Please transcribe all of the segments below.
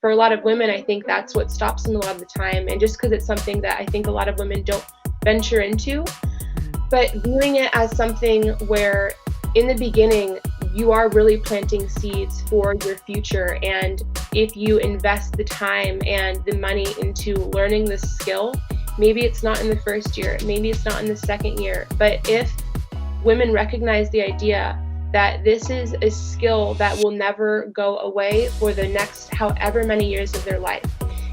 for a lot of women, I think that's what stops them a lot of the time. And just because it's something that I think a lot of women don't venture into, but viewing it as something where in the beginning, you are really planting seeds for your future. And if you invest the time and the money into learning this skill, maybe it's not in the first year, maybe it's not in the second year, but if women recognize the idea that this is a skill that will never go away for the next however many years of their life.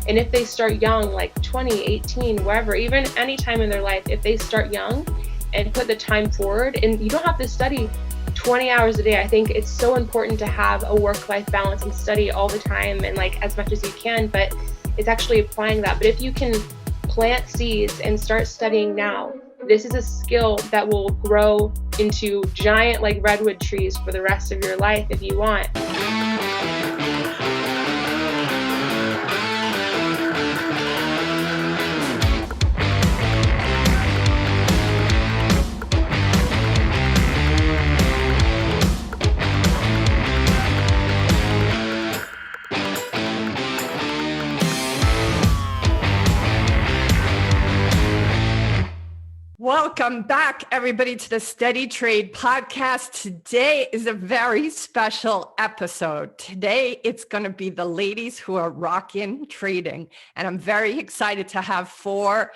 And if they start young, like 20, 18, wherever, even any time in their life, if they start young and put the time forward, and you don't have to study 20 hours a day. I think it's so important to have a work-life balance and study all the time and like as much as you can, but it's actually applying that. But if you can plant seeds and start studying now, this is a skill that will grow into giant like redwood trees for the rest of your life if you want. Welcome back, everybody, to the SteadyTrade podcast. Today is a very special episode. Today, it's going to be the ladies who are rocking trading. And I'm very excited to have four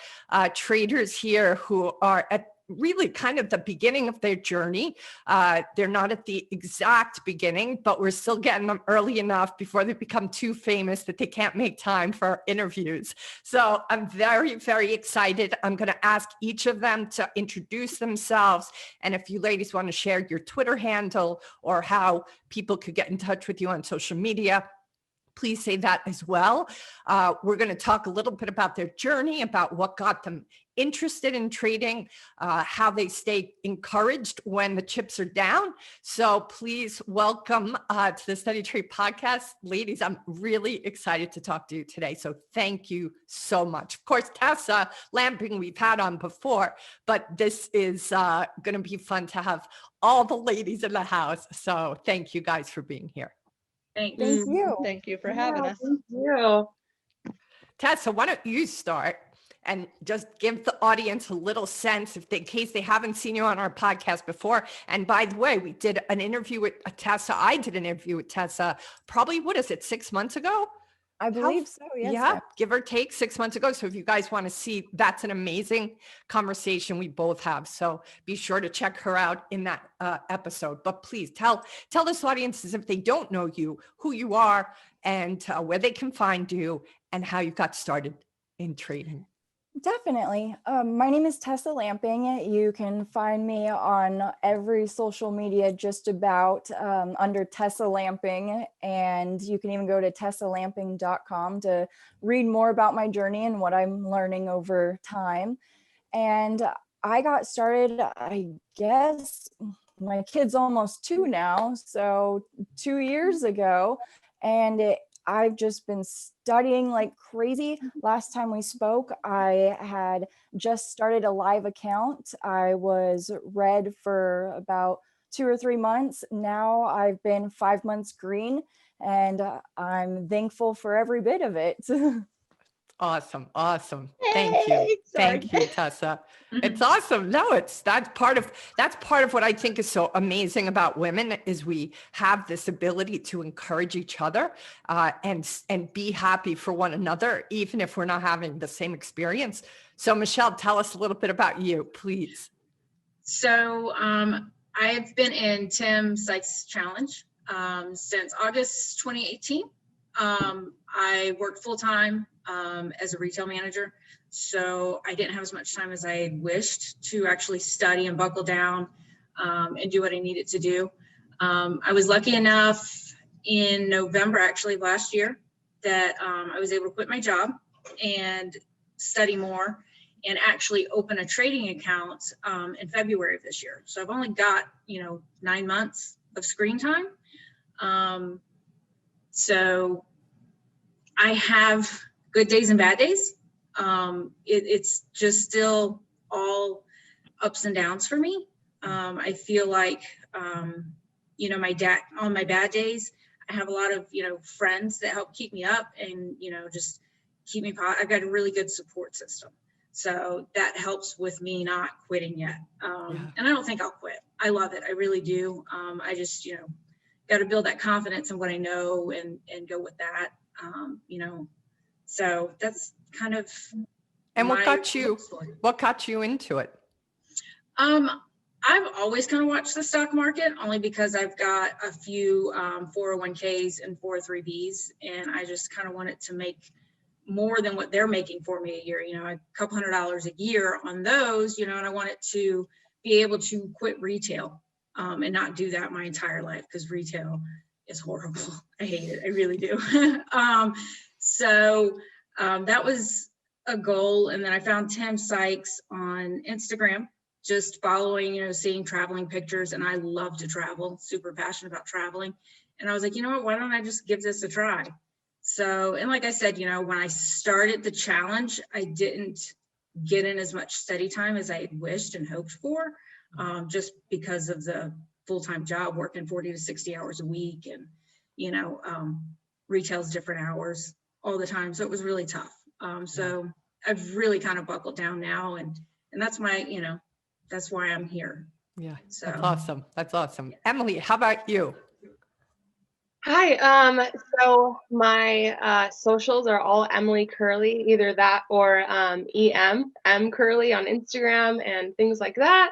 traders here who are at really kind of the beginning of their journey. They're not at the exact beginning, but we're still getting them early enough before they become too famous that they can't make time for our interviews. So I'm very, very excited. I'm going to ask each of them to introduce themselves. And if you ladies want to share your Twitter handle or how people could get in touch with you on social media, please say that as well. We're going to talk a little bit about their journey, about what got them interested in trading, how they stay encouraged when the chips are down. So please welcome to the SteadyTrade podcast. Ladies, I'm really excited to talk to you today. So thank you so much. Of course, Tessa Lamping we've had on before, but this is going to be fun to have all the ladies in the house. So thank you guys for being here. Thank you. Thank you for having us. Thank you. Tessa, why don't you start and just give the audience a little sense in case they haven't seen you on our podcast before. And by the way, we did an interview with Tessa. I did an interview with Tessa probably, 6 months ago? I believe so, yes. Yeah, give or take 6 months ago. So if you guys want to see, that's an amazing conversation we both have. So be sure to check her out in that episode. But please tell this audience, if they don't know you, who you are and where they can find you and how you got started in trading. Definitely. My name is Tessa Lamping. You can find me on every social media just about under Tessa Lamping, and you can even go to tessalamping.com to read more about my journey and what I'm learning over time. And I got started, I guess, my kid's almost 2 now, so 2 years ago, and I've just been studying like crazy. Last time we spoke, I had just started a live account. I was red for about 2 or 3 months. Now I've been 5 months green, and I'm thankful for every bit of it. Awesome. Thank you. Thank you, Tessa. It's awesome. No, that's part of what I think is so amazing about women is we have this ability to encourage each other and be happy for one another, even if we're not having the same experience. So Michelle, tell us a little bit about you, please. So I've been in Tim Sykes' challenge since August 2018. I worked full-time as a retail manager, so I didn't have as much time as I wished to actually study and buckle down and do what I needed to do. I was lucky enough in November, actually last year, that I was able to quit my job and study more and actually open a trading account in February of this year. So I've only got 9 months of screen time. So I have good days and bad days. It's just still all ups and downs for me. I feel like, on my bad days, I have a lot of, friends that help keep me up and, just keep me, I've got a really good support system. So that helps with me not quitting yet. And I don't think I'll quit. I love it. I really do. I just, got to build that confidence in what I know and go with that. So that's kind of. And what got you into it? I've always kind of watched the stock market only because I've got a few 401ks and 403bs, and I just kind of wanted to make more than what they're making for me a year, a couple $100 a year on those, and I wanted to be able to quit retail and not do that my entire life, because retail is horrible. I hate it. I really do. So that was a goal. And then I found Tim Sykes on Instagram, just following, seeing traveling pictures. And I love to travel, super passionate about traveling. And I was like, you know what, why don't I just give this a try? So, and like I said, when I started the challenge, I didn't get in as much study time as I had wished and hoped for, just because of the full-time job, working 40 to 60 hours a week. And, retail's different hours all the time. So it was really tough. So I've really kind of buckled down now, and that's my, that's why I'm here. Yeah. So That's awesome. That's awesome. Emily, how about you? Hi. So my socials are all Emily Curley, either that or M Curley on Instagram and things like that.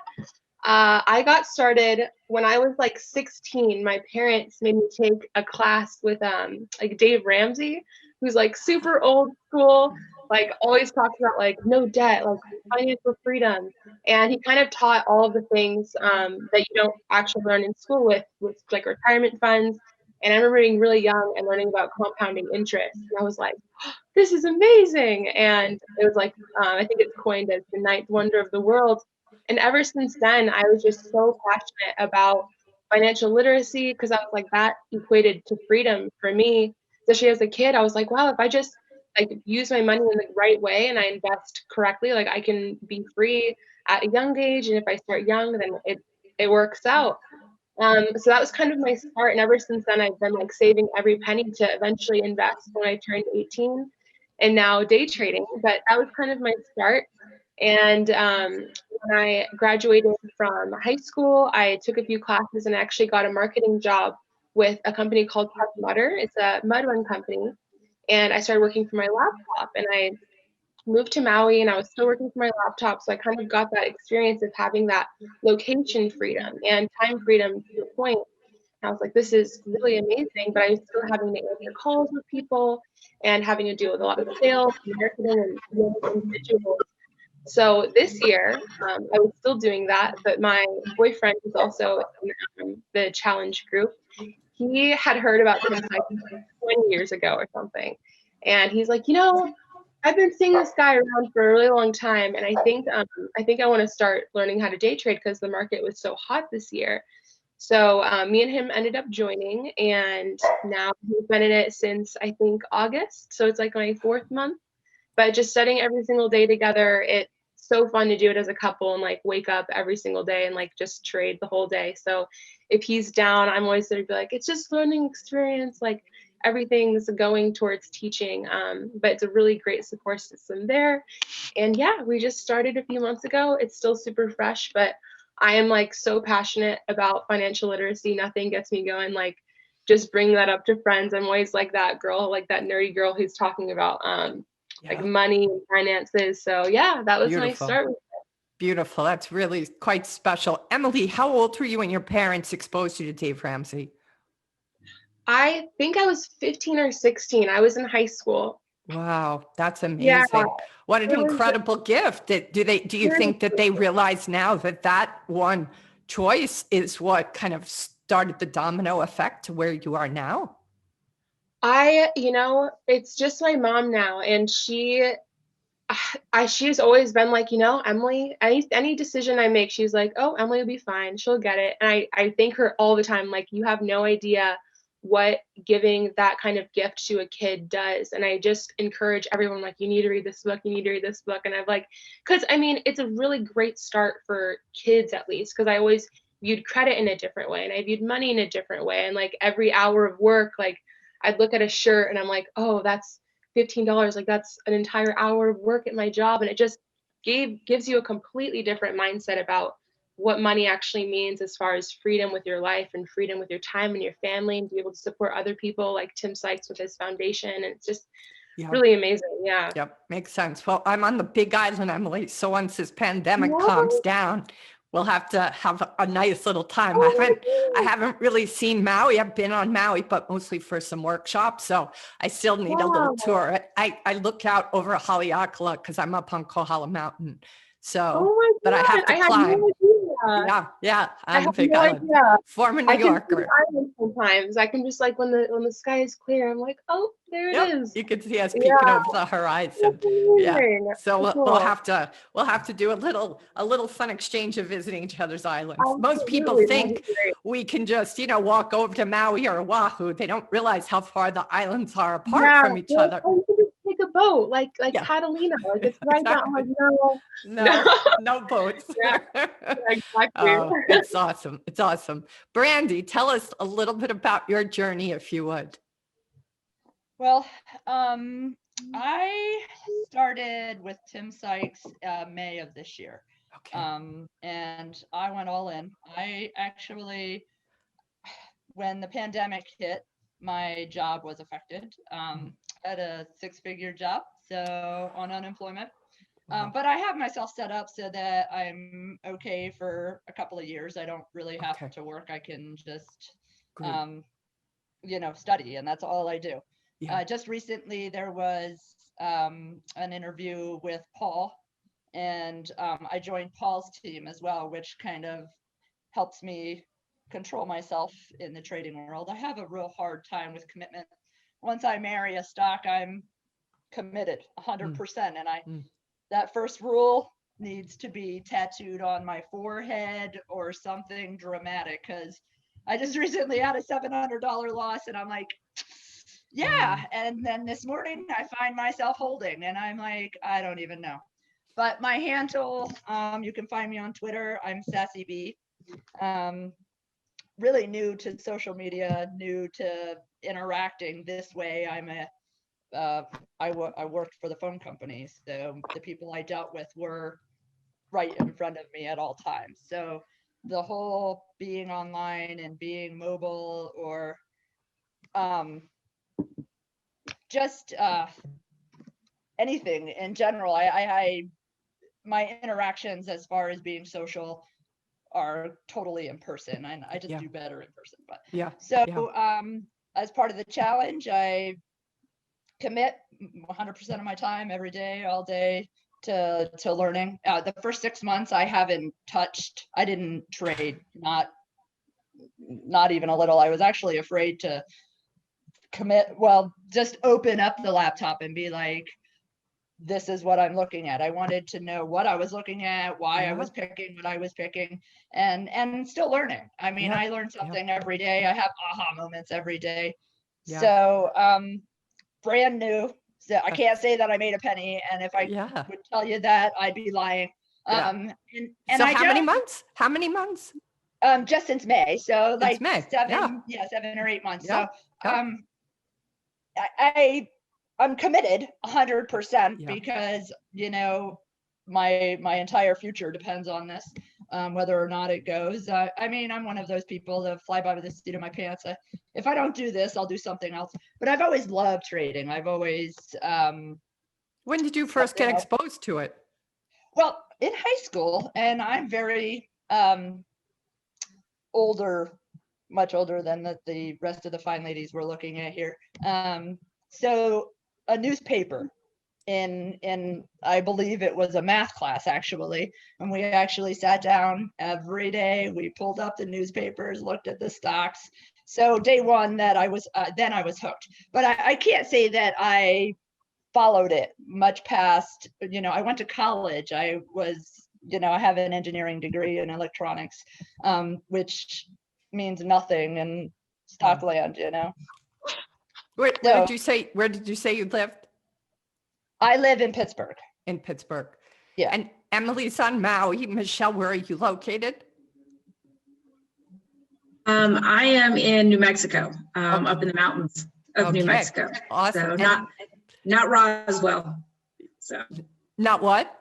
I got started when I was like 16. My parents made me take a class with like Dave Ramsey, who's like super old school, like always talks about like no debt, like financial freedom. And he kind of taught all of the things that you don't actually learn in school with like retirement funds. And I remember being really young and learning about compounding interest. And I was like, oh, this is amazing. And it was like, I think it's coined as the ninth wonder of the world. And ever since then, I was just so passionate about financial literacy, because I was like, that equated to freedom for me. Especially as a kid, I was like, wow, if I just like use my money in the right way and I invest correctly, like I can be free at a young age. And if I start young, then it works out. So that was kind of my start. And ever since then, I've been like saving every penny to eventually invest when I turned 18 and now day trading. But that was kind of my start. And when I graduated from high school, I took a few classes and actually got a marketing job with a company called Puck Mutter. It's a mud run company. And I started working from my laptop, and I moved to Maui and I was still working from my laptop. So I kind of got that experience of having that location freedom and time freedom to a point. And I was like, this is really amazing, but I was still having to answer calls with people and having to deal with a lot of sales, marketing, and individuals. So this year, I was still doing that, but my boyfriend is also in the challenge group. He had heard about Tim Sykes 20 years ago or something. And he's like, I've been seeing this guy around for a really long time, and I think I want to start learning how to day trade because the market was so hot this year. So me and him ended up joining, and now we've been in it since I think August. So it's like my 4th month. But just studying every single day together, it's so fun to do it as a couple and like wake up every single day and like just trade the whole day. So if he's down, I'm always going to be like, it's just learning experience. Like everything's going towards teaching. But it's a really great support system there. And yeah, we just started a few months ago. It's still super fresh, but I am like so passionate about financial literacy. Nothing gets me going. Like just bring that up to friends. I'm always like that girl, like that nerdy girl who's talking about like money and finances. So yeah, that was my start with it. Beautiful. That's really quite special. Emily, how old were you when your parents exposed you to Dave Ramsey? I think I was 15 or 16. I was in high school. Wow, that's amazing. Yeah, what an incredible gift. Do you think that they realize now that one choice is what kind of started the domino effect to where you are now? It's just my mom now, and she's always been like, Emily, any decision I make, she's like, oh, Emily will be fine. She'll get it. And I thank her all the time. Like, you have no idea what giving that kind of gift to a kid does. And I just encourage everyone, like, you need to read this book. You need to read this book. And I've like, because I mean, it's a really great start for kids, at least, because I always viewed credit in a different way, and I viewed money in a different way. And like every hour of work, like I'd look at a shirt and I'm like, oh, that's $15. Like that's an entire hour of work at my job. And it just gives you a completely different mindset about what money actually means as far as freedom with your life and freedom with your time and your family, and be able to support other people like Tim Sykes with his foundation. And it's just really amazing. Yeah. Yep. Makes sense. Well, I'm on the Big Island, Emily. So once this pandemic Yeah. calms down, we'll have to have a nice little time. Oh I haven't really seen Maui. I've been on Maui, but mostly for some workshops. So I still need a little tour. I look out over Haleakala because I'm up on Kohala Mountain. So, but I have to climb. Yeah. I'm a Big Island. Former New Yorker. Sometimes I can just like when the sky is clear, I'm like, oh, there it is. You can see us peeking over the horizon. Yeah. So we'll have to do a little fun exchange of visiting each other's islands. Most people think we can just, walk over to Maui or Oahu. They don't realize how far the islands are apart from each other. You can just take a boat, like Catalina, like it's right down. I'm like, no boats. Exactly. Oh, it's awesome. It's awesome. Brandi, tell us a little bit about your journey, if you would. Well, I started with Tim Sykes May of this year. Okay. And I went all in. I actually, when the pandemic hit, my job was affected. Had a 6-figure job, so on unemployment. But I have myself set up so that I'm okay for a couple of years. I don't really have to work. I can just, study, and that's all I do. Yeah. Just recently, there was an interview with Paul, and I joined Paul's team as well, which kind of helps me control myself in the trading world. I have a real hard time with commitment. Once I marry a stock, I'm committed 100%, and that first rule needs to be tattooed on my forehead or something dramatic, because I just recently had a $700 loss, and I'm like, yeah. And then this morning I find myself holding, and I'm like, I don't even know. But my handle, you can find me on Twitter. I'm Sassy B. Really new to social media, new to interacting this way. I worked for the phone company, so the people I dealt with were right in front of me at all times. So the whole being online and being mobile, or just anything in general, my interactions as far as being social are totally in person, and I just do better in person. But as part of the challenge, I commit 100% of my time every day, all day, to learning. The first 6 months I didn't trade, not even a little. I was actually afraid to just open up the laptop and be like, this is what I'm looking at. I wanted to know what I was looking at, why I was picking what I was picking, and still learning. I mean, I learn something every day. I have aha moments every day. So brand new. So I can't say that I made a penny, and if I would tell you that, I'd be lying. And so how many months? How many months? Just since May. So like May. 7 or 8 months. So I'm committed 100% because my entire future depends on this, whether or not it goes. I mean, I'm one of those people that fly by with the seat of my pants. If I don't do this, I'll do something else. But I've always loved trading. I've always. When did you first get exposed to it? Well, in high school, and I'm very older, much older than the rest of the fine ladies we're looking at here. So a newspaper in I believe it was a math class, actually, and we actually sat down every day. We pulled up the newspapers, looked at the stocks. So day one that I was hooked. But I can't say that I followed it much past, I went to college. I was, I have an engineering degree in electronics, which means nothing in stock land, Where did you say you lived? I live in Pittsburgh. In Pittsburgh. Yeah. And Emily's on Maui. Michelle, where are you located? I am in New Mexico, up in the mountains of New Okay. Mexico. Awesome. So not Roswell. So Not what?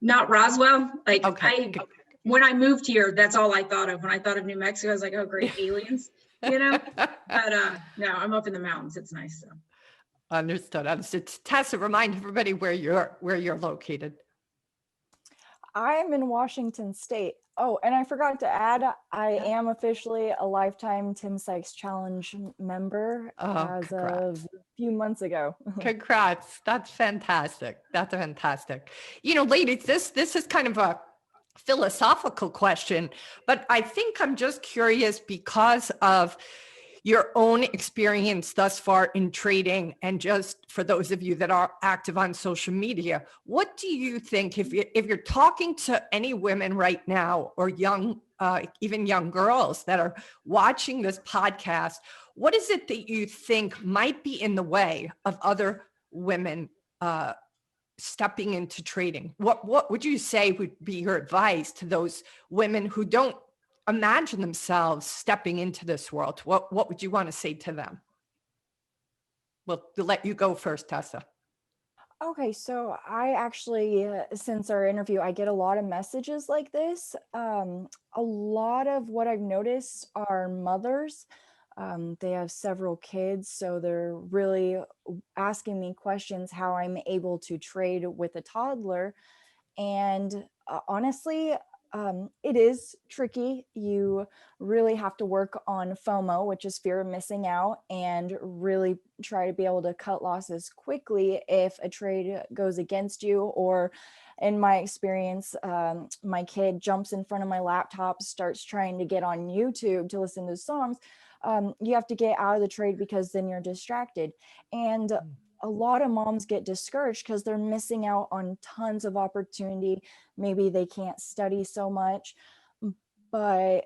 not Roswell. Like Okay. when I moved here, that's all I thought of. When I thought of New Mexico, I was like, oh, great, aliens, you know? But no, I'm up in the mountains. It's nice. So. Understood. Tessa, remind everybody where you're located. I'm in Washington State. Oh, and I forgot to add, I am officially a lifetime Tim Sykes Challenge member as of a few months ago. Congrats. That's fantastic. That's fantastic. You know, ladies, this is kind of a philosophical question, but I think I'm just curious because of your own experience thus far in trading, and just for those of you that are active on social media, what do you think, if you're talking to any women right now, or young, even young girls that are watching this podcast, what is it that you think might be in the way of other women stepping into trading? What would you say would be your advice to those women who don't imagine themselves stepping into this world? What would you want to say to them? Well, to let you go first, Tessa. Okay, so I actually, since our interview, I get a lot of messages like this. A lot of what I've noticed are mothers. They have several kids, so they're really asking me questions how I'm able to trade with a toddler. And honestly, it is tricky. You really have to work on FOMO, which is fear of missing out, and really try to be able to cut losses quickly if a trade goes against you. Or in my experience, my kid jumps in front of my laptop, starts trying to get on YouTube to listen to songs. You have to get out of the trade because then you're distracted. And a lot of moms get discouraged because they're missing out on tons of opportunity. Maybe they can't study so much. But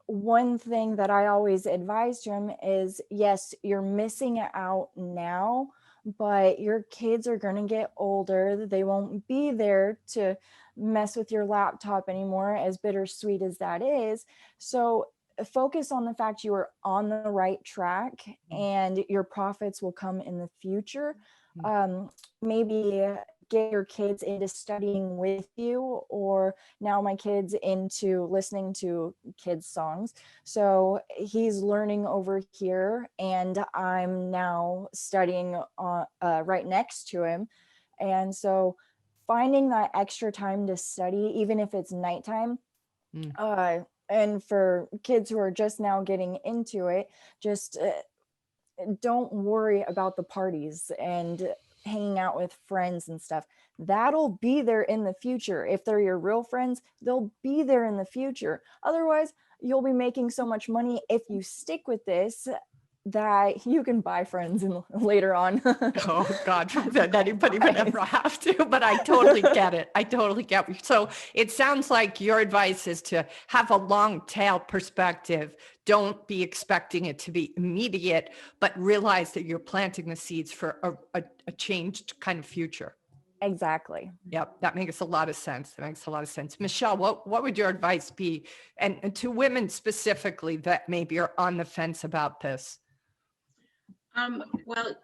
one thing that I always advise to them is, yes, you're missing out now, but your kids are going to get older. They won't be there to mess with your laptop anymore, as bittersweet as that is. So focus on the fact you are on the right track and your profits will come in the future. Maybe get your kids into studying with you, or now my kid's into listening to kids' songs. So he's learning over here and I'm now studying right next to him. And so finding that extra time to study, even if it's nighttime, and for kids who are just now getting into it, just don't worry about the parties and hanging out with friends and stuff. That'll be there in the future. If they're your real friends, they'll be there in the future. Otherwise, you'll be making so much money if you stick with this that you can buy friends later on. Oh, God, that anybody would ever have to, but I totally get it. I totally get it. So it sounds like your advice is to have a long tail perspective. Don't be expecting it to be immediate, but realize that you're planting the seeds for a changed kind of future. Exactly. Yep, that makes a lot of sense. That makes a lot of sense. Michelle, what would your advice be? And to women specifically that maybe are on the fence about this? Well,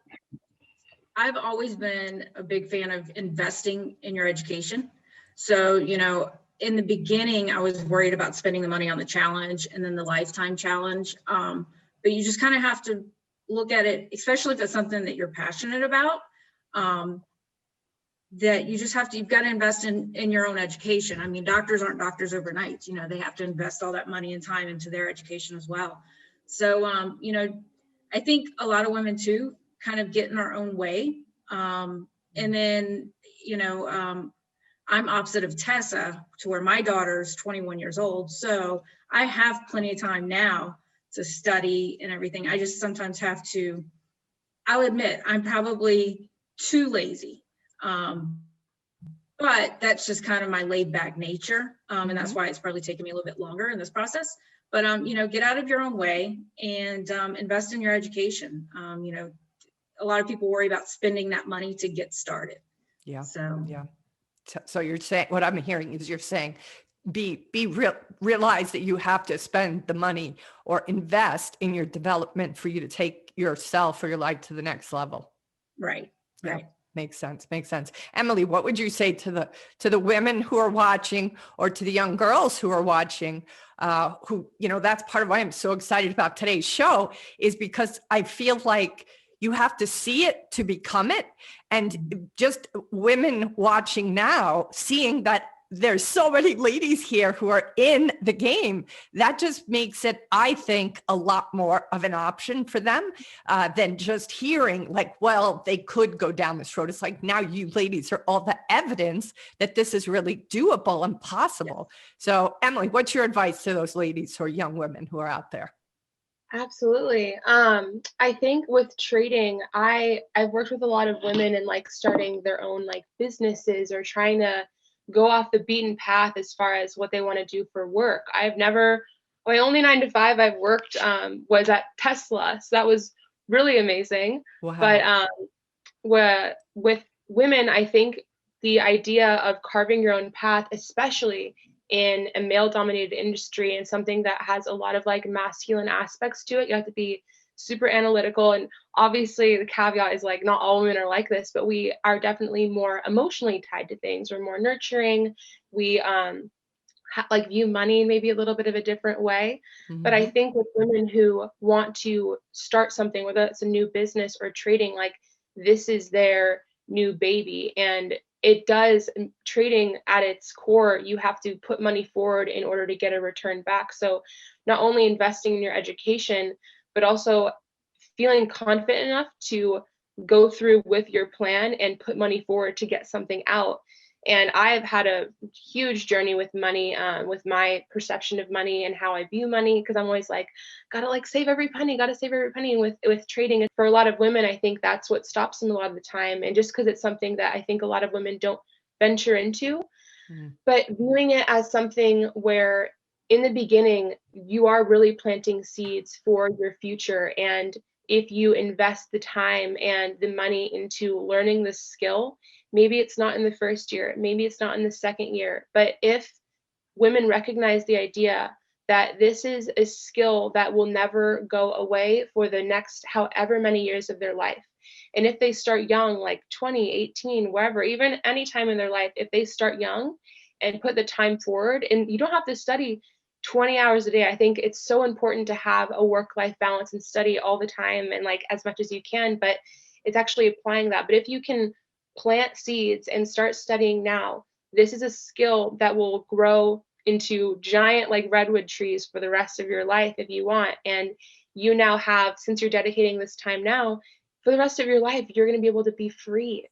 I've always been a big fan of investing in your education. So, you know, in the beginning, I was worried about spending the money on the challenge and then the lifetime challenge. But you just kind of have to look at it, especially if it's something that you're passionate about, that you just have to, you've got to invest in your own education. I mean, doctors aren't doctors overnight. You know, they have to invest all that money and time into their education as well. So, you know, I think a lot of women too kind of get in our own way. And then, you know, I'm opposite of Tessa, to where my daughter's 21 years old. So I have plenty of time now to study and everything. I just sometimes have to, I'll admit, I'm probably too lazy. But that's just kind of my laid back nature. And that's why it's probably taken me a little bit longer in this process. But, you know, get out of your own way and invest in your education. You know, a lot of people worry about spending that money to get started. Yeah. So, yeah. So you're saying, what I'm hearing is you're saying, realize that you have to spend the money or invest in your development for you to take yourself or your life to the next level. Right. Yeah, Right. makes sense. Emily, what would you say to the women who are watching, or to the young girls who are watching, who, that's part of why I'm so excited about today's show, is because I feel like you have to see it to become it. And just women watching now, seeing that there's so many ladies here who are in the game, that just makes it, I think, a lot more of an option for them than just hearing like, well, they could go down this road. It's like, now you ladies are all the evidence that this is really doable and possible. So Emily, what's your advice to those ladies or young women who are out there? Absolutely. I think with trading, I've worked with a lot of women in like starting their own like businesses or trying to go off the beaten path as far as what they want to do for work. My only 9 to 5 I've worked was at Tesla. So that was really amazing. Wow. But with women, I think the idea of carving your own path, especially in a male dominated industry and something that has a lot of like masculine aspects to it, you have to be super analytical. And obviously the caveat is like, not all women are like this, but we are definitely more emotionally tied to things. We're more nurturing. We like view money in maybe a little bit of a different way. Mm-hmm. But I think with women who want to start something, whether it's a new business or trading, like this is their new baby. And it does, trading at its core, you have to put money forward in order to get a return back. So not only investing in your education, but also feeling confident enough to go through with your plan and put money forward to get something out. And I've had a huge journey with money, with my perception of money and how I view money, because I'm always like, gotta like save every penny, gotta save every penny. And with trading, and for a lot of women, I think that's what stops them a lot of the time. And just because it's something that I think a lot of women don't venture into, but viewing it as something where in the beginning, you are really planting seeds for your future. And if you invest the time and the money into learning the skill, maybe it's not in the first year, maybe it's not in the second year, but if women recognize the idea that this is a skill that will never go away for the next however many years of their life. And if they start young, like 20, 18, wherever, even any time in their life, if they start young and put the time forward, and you don't have to study 20 hours a day. I think it's so important to have a work-life balance and study all the time and like as much as you can, but it's actually applying that. But if you can plant seeds and start studying now, this is a skill that will grow into giant like redwood trees for the rest of your life if you want. And you now have, since you're dedicating this time now, for the rest of your life, you're going to be able to be free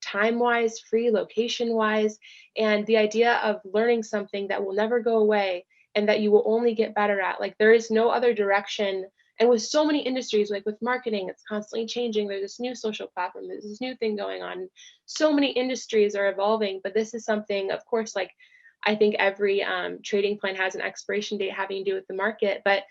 time-wise, free location-wise. And the idea of learning something that will never go away and that you will only get better at, like there is no other direction. And with so many industries, like with marketing, it's constantly changing. There's this new social platform, there's this new thing going on. So many industries are evolving, but this is something, of course, like I think every trading plan has an expiration date having to do with the market, but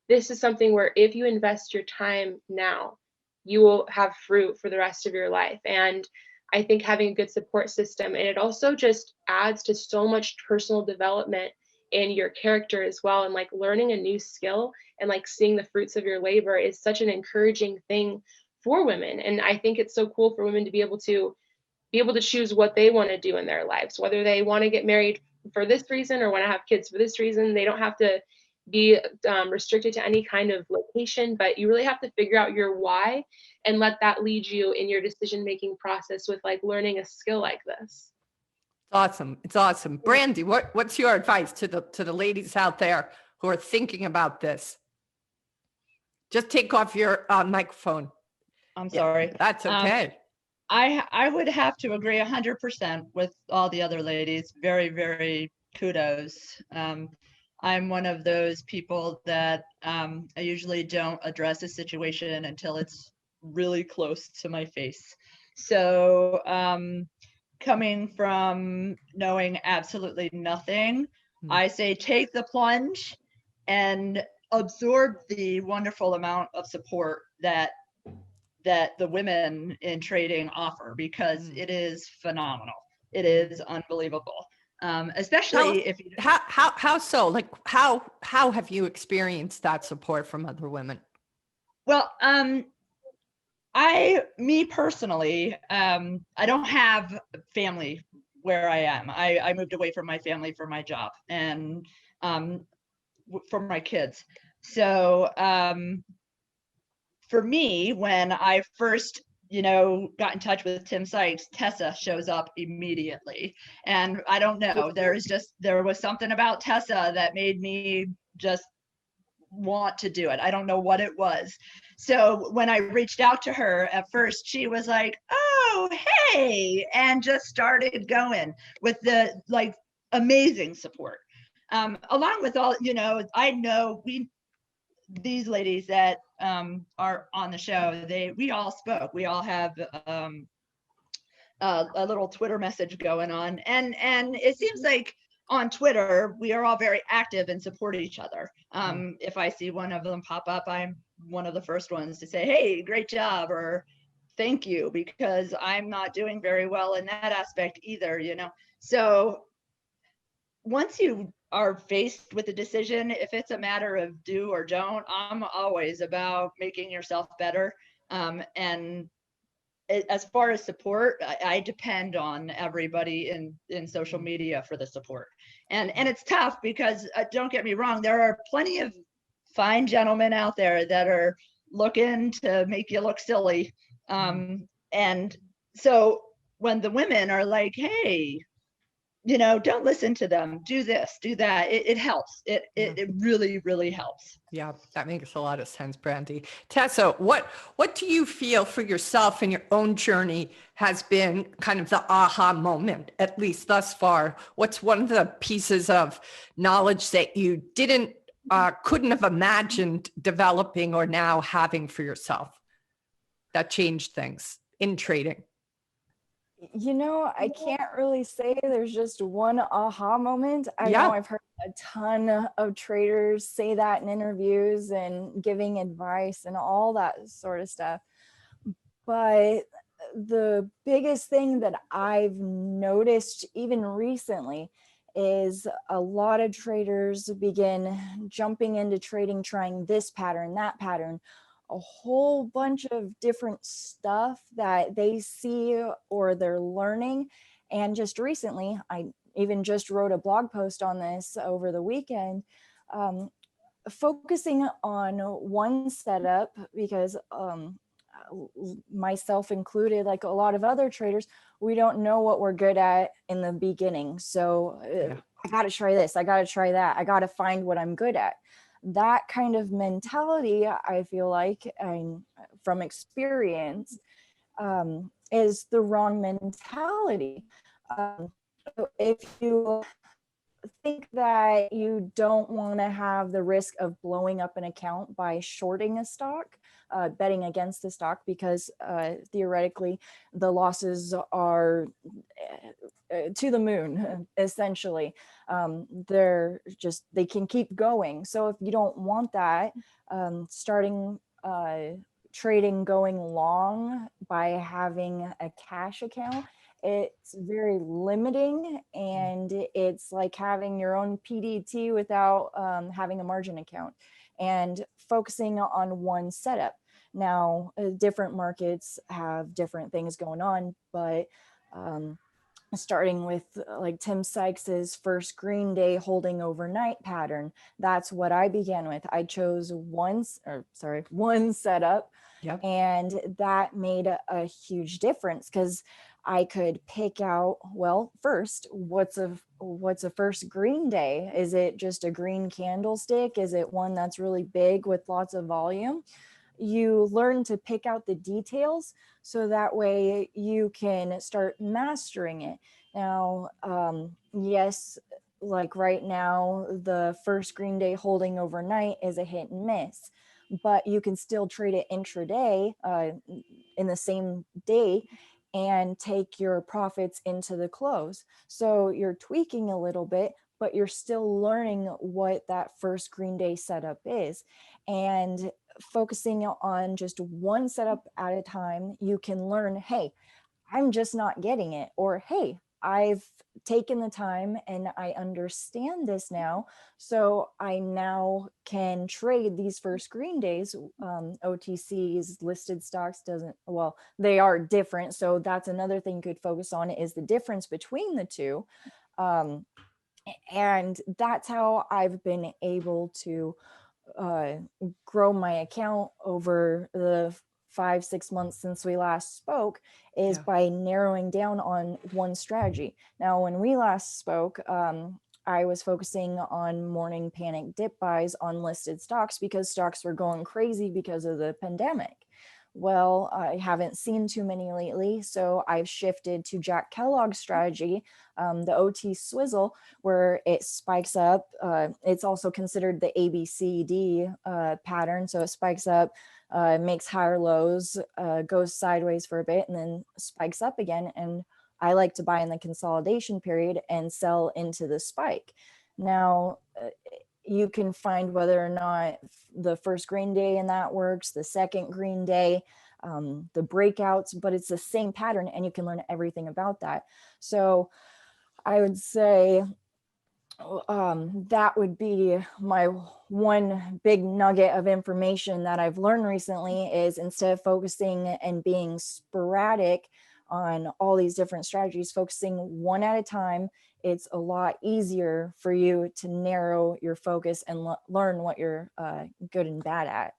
this is something where if you invest your time now, you will have fruit for the rest of your life. And I think having a good support system, and it also just adds to so much personal development in your character as well. And like learning a new skill and like seeing the fruits of your labor is such an encouraging thing for women. And I think it's so cool for women to be able to choose what they want to do in their lives, whether they want to get married for this reason or want to have kids for this reason. They don't have to be restricted to any kind of location, but you really have to figure out your why and let that lead you in your decision-making process with like learning a skill like this. Awesome. It's awesome. Brandi, what's your advice to the ladies out there who are thinking about this? Just take off your microphone. I'm sorry. That's okay. I would have to agree 100% with all the other ladies. Very, very kudos. I'm one of those people that I usually don't address a situation until it's really close to my face. So coming from knowing absolutely nothing, I say take the plunge and absorb the wonderful amount of support that the women in trading offer, because it is phenomenal. It is unbelievable. Especially if you how so? Like how have you experienced that support from other women? Well, me personally, I don't have family where I am. I moved away from my family for my job and for my kids. So for me, when I first, got in touch with Tim Sykes, Tessa shows up immediately. And I don't know, there was something about Tessa that made me just want to do it. I don't know what it was. So when I reached out to her at first, she was like, "Oh, hey," and just started going with the amazing support. Along with all, I know these ladies that are on the show, we all spoke. We all have a little Twitter message going on, and it seems like on Twitter we are all very active and support each other. If I see one of them pop up, I'm one of the first ones to say, "Hey, great job," or "Thank you," because I'm not doing very well in that aspect either, So once you are faced with a decision, if it's a matter of do or don't, I'm always about making yourself better. And as far as support, I depend on everybody in social media for the support. And it's tough because don't get me wrong, there are plenty of fine gentlemen out there that are looking to make you look silly. And so when the women are like, "Hey, don't listen to them, do this, do that," it helps. It really, really helps. Yeah, that makes a lot of sense, Brandi. Tessa, what do you feel for yourself and your own journey has been kind of the aha moment, at least thus far? What's one of the pieces of knowledge that you couldn't have imagined developing or now having for yourself that changed things in trading? I can't really say there's just one aha moment. I know I've heard a ton of traders say that in interviews and giving advice and all that sort of stuff. But the biggest thing that I've noticed even recently is a lot of traders begin jumping into trading, trying this pattern, that pattern, a whole bunch of different stuff that they see or they're learning. And just recently, I even just wrote a blog post on this over the weekend, focusing on one setup because myself included, like a lot of other traders, we don't know what we're good at in the beginning. So I got to try this, I got to try that, I got to find what I'm good at. That kind of mentality, I feel like, and from experience, is the wrong mentality. If you think that you don't want to have the risk of blowing up an account by shorting a stock, betting against the stock, because theoretically the losses are to the moon, essentially. They can keep going. So if you don't want that, starting trading going long by having a cash account, it's very limiting, and it's like having your own PDT without having a margin account, and focusing on one setup. Now, different markets have different things going on, but starting with like Tim Sykes's first green day holding overnight pattern, that's what I began with. I chose one setup. Yep. And that made a huge difference because I could pick out, well, first, what's a first green day? Is it just a green candlestick? Is it one that's really big with lots of volume? You learn to pick out the details so that way you can start mastering it. Now, yes, like right now, the first green day holding overnight is a hit and miss, but you can still trade it intraday in the same day and take your profits into the close. So you're tweaking a little bit, but you're still learning what that first green day setup is. And focusing on just one setup at a time, you can learn, hey, I'm just not getting it, or hey, I've taken the time and I understand this now. So I now can trade these first green days. OTCs, listed stocks well, they are different. So that's another thing you could focus on, is the difference between the two. And that's how I've been able to grow my account over the 5-6 months since we last spoke, is by narrowing down on one strategy. Now, when we last spoke, I was focusing on morning panic dip buys on listed stocks because stocks were going crazy because of the pandemic. Well, I haven't seen too many lately, so I've shifted to Jack Kellogg's strategy, the OT swizzle, where it spikes up. It's also considered the ABCD pattern. So it spikes up, makes higher lows, goes sideways for a bit, and then spikes up again. And I like to buy in the consolidation period and sell into the spike. Now, you can find whether or not the first green day in that works, the second green day, the breakouts, but it's the same pattern and you can learn everything about that. So I would say that would be my one big nugget of information that I've learned recently, is instead of focusing and being sporadic on all these different strategies, focusing one at a time, it's a lot easier for you to narrow your focus and learn what you're good and bad at.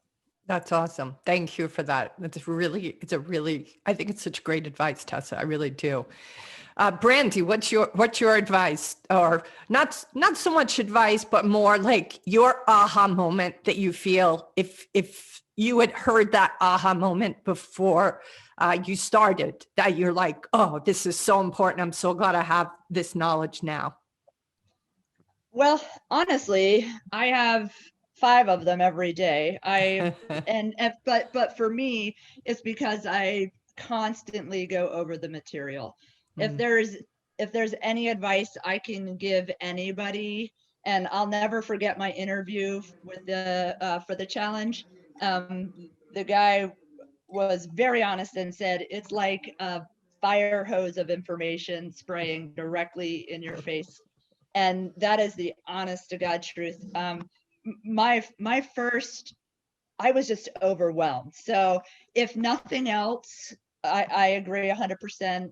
That's awesome. Thank you for that. I think it's such great advice, Tessa. I really do. Brandi, what's your advice? Or not so much advice, but more like your aha moment that you feel, if you had heard that aha moment before you started, that you're like, oh, this is so important. I'm so glad I have this knowledge now. Well, honestly, I have 5 of them every day. But for me, it's because I constantly go over the material. If there's any advice I can give anybody, and I'll never forget my interview with for the challenge. The guy was very honest and said, it's like a fire hose of information spraying directly in your face. And that is the honest to God truth. My first, I was just overwhelmed. So if nothing else, I agree 100%,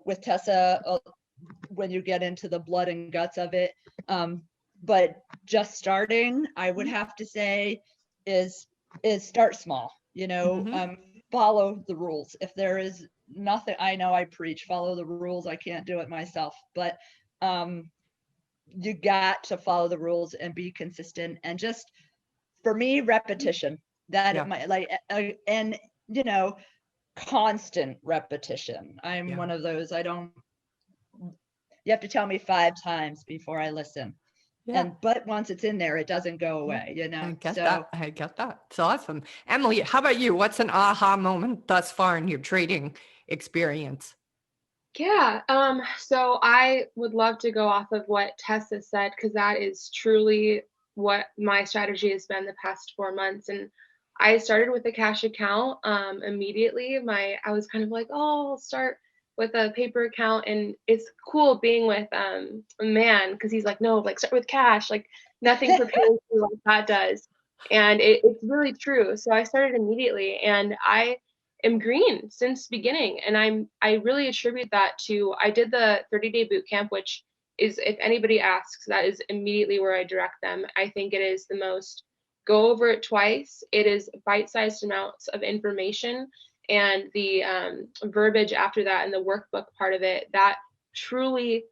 with Tessa, when you get into the blood and guts of it. But just starting, I would have to say, is start small, follow the rules. If there is nothing, I know I preach, follow the rules. I can't do it myself, but you got to follow the rules and be consistent. And just, for me, repetition, constant repetition. I'm one of those, you have to tell me 5 times before I listen. But once it's in there, it doesn't go away, I get that. It's awesome. Emily, how about you? What's an aha moment thus far in your trading experience? Yeah. So I would love to go off of what Tessa said, because that is truly what my strategy has been the past 4 months. And I started with a cash account immediately. I was kind of like, oh, I'll start with a paper account. And it's cool being with a man, because he's like, no, like start with cash, like nothing prepares you like that does. And it's really true. So I started immediately, and I am green since beginning. And I really attribute that to, I did the 30-day boot camp, which is, if anybody asks, that is immediately where I direct them. I think it is the most, go over it twice. It is bite-sized amounts of information, and the verbiage after that and the workbook part of it, that truly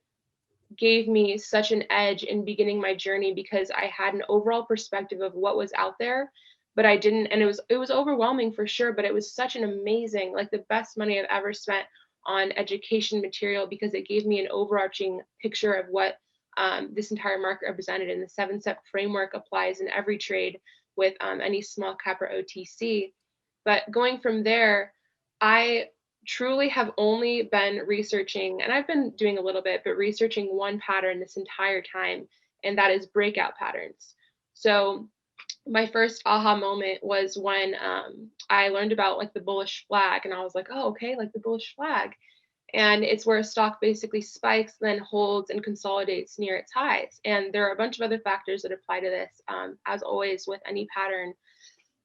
gave me such an edge in beginning my journey, because I had an overall perspective of what was out there, but I didn't, and it was overwhelming for sure, but it was such an amazing, like the best money I've ever spent on education material, because it gave me an overarching picture of what this entire market represented. And the 7-step framework applies in every trade with any small cap or OTC. But going from there, I truly have only been researching, and I've been doing a little bit, but researching one pattern this entire time, and that is breakout patterns. So my first aha moment was when I learned about like the bullish flag, and I was like, oh, okay, like the bullish flag. And it's where a stock basically spikes, then holds and consolidates near its highs. And there are a bunch of other factors that apply to this, as always with any pattern.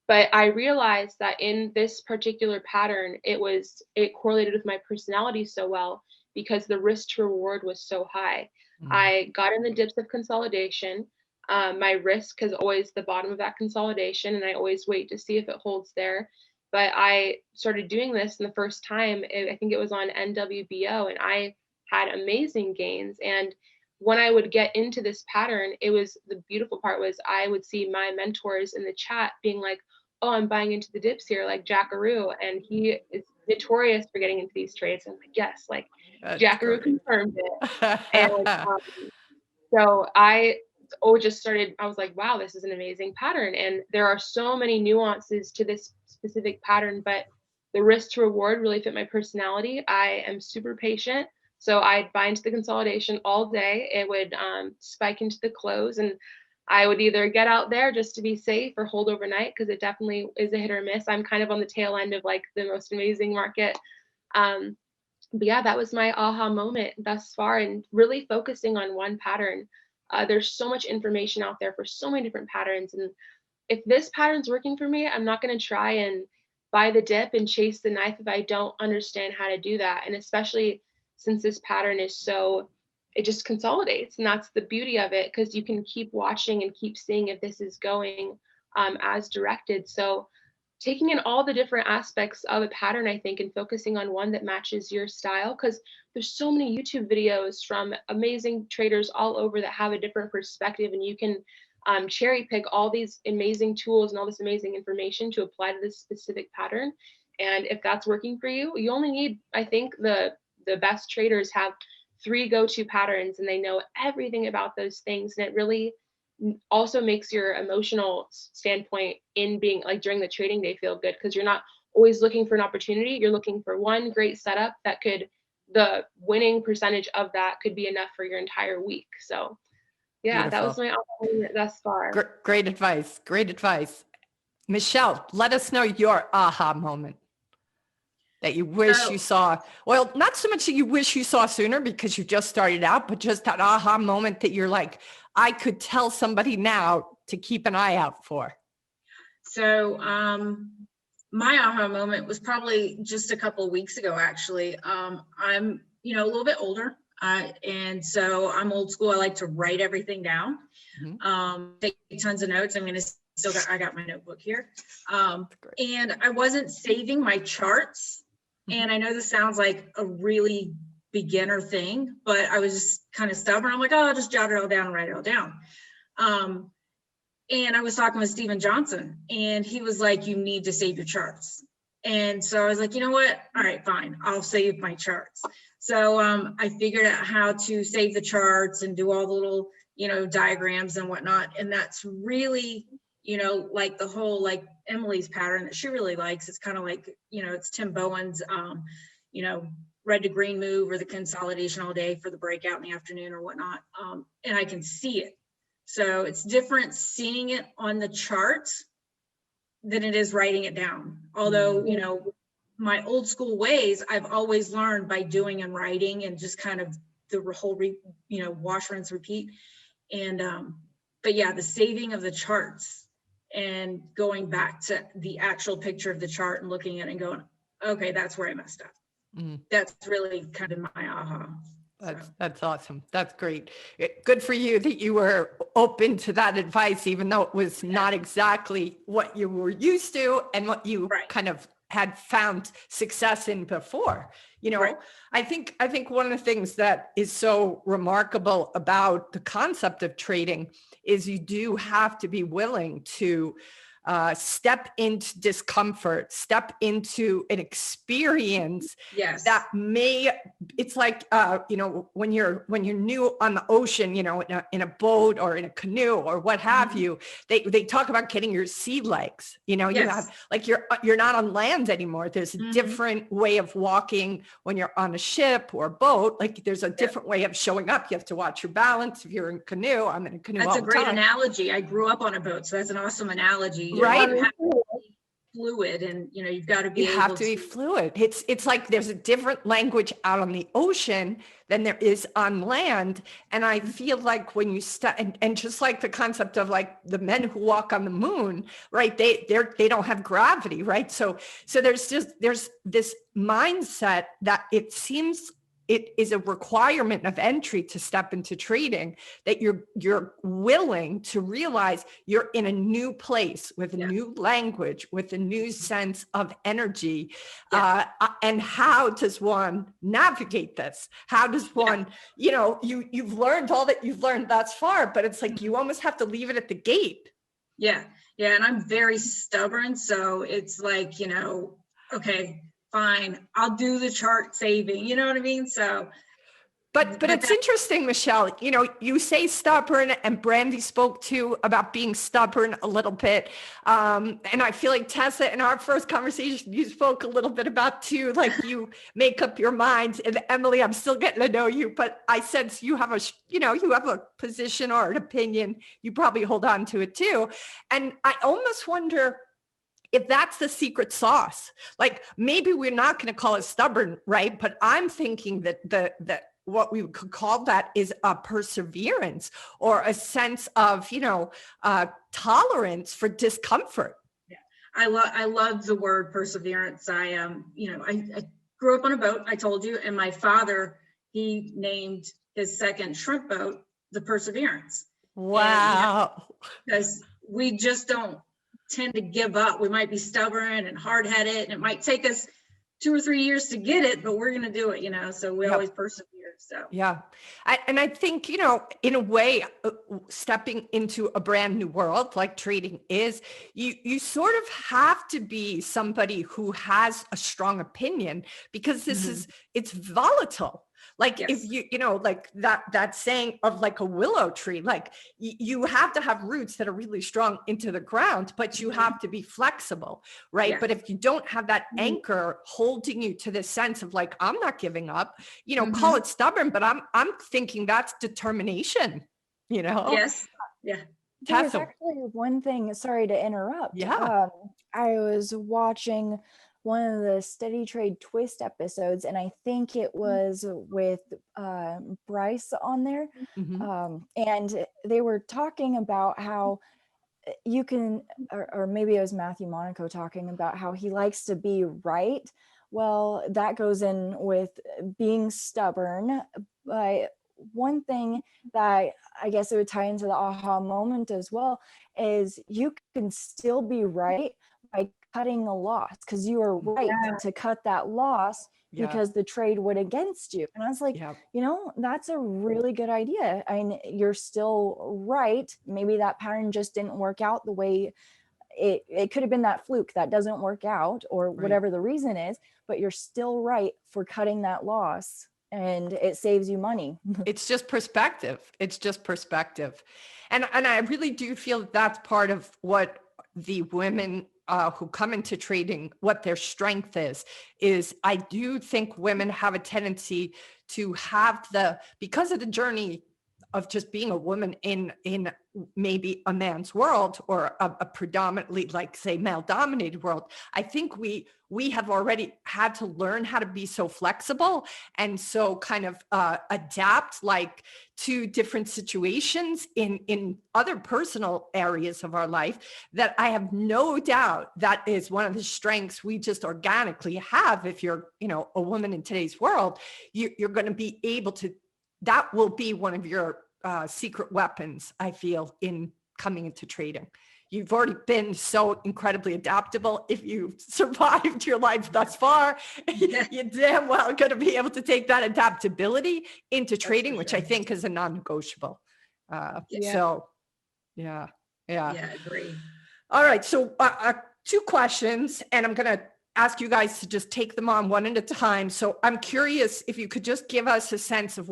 But I realized that in this particular pattern, it correlated with my personality so well because the risk to reward was so high. I got in the dips of consolidation. My risk is always the bottom of that consolidation, and I always wait to see if it holds there. But I started doing this, and the first time, I think it was on NWBO, and I had amazing gains. And when I would get into this pattern, the beautiful part was I would see my mentors in the chat being like, oh, I'm buying into the dips here, like Jackaroo, and he is notorious for getting into these trades. I'm like, yes, like Jackaroo confirmed it. And so I was like, wow, this is an amazing pattern. And there are so many nuances to this specific pattern, but the risk to reward really fit my personality. I am super patient. So I'd buy into the consolidation all day. It would spike into the close, and I would either get out there just to be safe or hold overnight, because it definitely is a hit or miss. I'm kind of on the tail end of like the most amazing market. But yeah, that was my aha moment thus far, and really focusing on one pattern. There's so much information out there for so many different patterns. And if this pattern's working for me, I'm not going to try and buy the dip and chase the knife if I don't understand how to do that. And especially since this pattern is it just consolidates, and that's the beauty of it, because you can keep watching and keep seeing if this is going as directed. So taking in all the different aspects of a pattern, I think, and focusing on one that matches your style, because there's so many YouTube videos from amazing traders all over that have a different perspective, and you can cherry pick all these amazing tools and all this amazing information to apply to this specific pattern. And if that's working for you, you only need, I think the best traders have 3 go-to patterns, and they know everything about those things. And it really also makes your emotional standpoint in being like during the trading day feel good, because you're not always looking for an opportunity. You're looking for one great setup that the winning percentage of that could be enough for your entire week. So yeah, Beautiful. that was my aha thus far. Great advice. Great advice. Michelle, let us know your aha moment that you wish you saw. Well, not so much that you wish you saw sooner because you just started out, but just that aha moment that you're like, I could tell somebody now to keep an eye out for. So my aha moment was probably just a couple of weeks ago, actually. I'm, a little bit older, and so I'm old school. I like to write everything down, take tons of notes. I got my notebook here. And I wasn't saving my charts. And I know this sounds like a really beginner thing, but I was just kind of stubborn. I'm like, oh, I'll just jot it all down and write it all down. And I was talking with Steven Johnson, and he was like, you need to save your charts. And so I was like, you know what? All right, fine. I'll save my charts. So I figured out how to save the charts and do all the little, diagrams and whatnot. And that's really, like the whole, like Emily's pattern that she really likes. It's kind of like, it's Tim Bowen's, red to green move, or the consolidation all day for the breakout in the afternoon or whatnot. And I can see it. So it's different seeing it on the chart than it is writing it down. Although, my old school ways, I've always learned by doing and writing, and just kind of the whole, wash, rinse, repeat. And, but yeah, the saving of the charts and going back to the actual picture of the chart and looking at it and going, okay, that's where I messed up. That's really kind of my aha. That's awesome. That's great. Good for you that you were open to that advice, even though it was not exactly what you were used to and what you kind of had found success in before. I think one of the things that is so remarkable about the concept of trading is you do have to be willing to step into discomfort, step into an experience that it's like, when you're new on the ocean, in a boat or in a canoe or what have you, they talk about getting your sea legs, you have, like, you're not on land anymore. There's a different way of walking when you're on a ship or a boat. Like, there's a different way of showing up. You have to watch your balance. If you're in a canoe, I'm in a canoe. That's a great analogy. I grew up on a boat, so that's an awesome analogy. Right. fluid, and you've got to be You able have to be fluid. It's like there's a different language out on the ocean than there is on land. And I feel like when you and just like the concept of like the men who walk on the moon, right? They don't have gravity, right? So there's this mindset that it seems it is a requirement of entry to step into trading, that you're willing to realize you're in a new place with a new language, with a new sense of energy. And how does one navigate this? How does one, you've learned all that you've learned thus far, but it's like you almost have to leave it at the gate. Yeah. And I'm very stubborn. So it's like, okay, fine, I'll do the chart saving, you know what I mean? So, but it's interesting, Michelle, you say stubborn, and Brandi spoke too about being stubborn a little bit. And I feel like Tessa, in our first conversation, you spoke a little bit about too, like you make up your mind. And Emily, I'm still getting to know you, but I sense you have a position or an opinion. You probably hold on to it too. And I almost wonder if that's the secret sauce. Like maybe we're not going to call it stubborn, right? But I'm thinking that what we could call that is a perseverance, or a sense of, tolerance for discomfort. Yeah, I love the word perseverance. I grew up on a boat, I told you, and my father, he named his second shrimp boat the Perseverance. Wow. Because we just don't tend to give up. We might be stubborn and hard-headed, and it might take us 2 or 3 years to get it, but we're going to do it, so we always persevere. So yeah. I think, in a way, stepping into a brand new world like trading is, you sort of have to be somebody who has a strong opinion, because this it's volatile. Like if like that saying of like a willow tree, like you have to have roots that are really strong into the ground, but you have to be flexible, right? Yeah. But if you don't have that anchor holding you to this sense of like, I'm not giving up, call it stubborn, but I'm thinking that's determination, Yes. Yeah. There's actually one thing, sorry to interrupt. Yeah. I was watching one of the SteadyTrade twist episodes, and I think it was with Bryce on there. And they were talking about how you can, or maybe it was Matthew Monaco talking about how he likes to be right. Well, that goes in with being stubborn. But one thing that I guess it would tie into the aha moment as well is you can still be right by cutting a loss, because you are right to cut that loss because the trade went against you. And I was like, that's a really good idea. I mean, you're still right. Maybe that pattern just didn't work out the way it could have been, that fluke that doesn't work out, or whatever the reason is, but you're still right for cutting that loss, and it saves you money. It's just perspective. And I really do feel that's part of what the women who come into trading, what their strength is I do think women have a tendency to have because of the journey of just being a woman in maybe a man's world, or a predominantly, like, say, male dominated world. I think we have already had to learn how to be so flexible and so kind of adapt, like, to different situations in other personal areas of our life, that I have no doubt that is one of the strengths we just organically have. If you're, a woman in today's world, you're going to be able to, that will be one of your secret weapons, I feel, in coming into trading. You've already been so incredibly adaptable. If you've survived your life thus far, you're damn well going to be able to take that adaptability into trading, which I think is a non-negotiable. So, yeah, I agree. All right. So 2 questions, and I'm going to ask you guys to just take them on one at a time. So I'm curious if you could just give us a sense of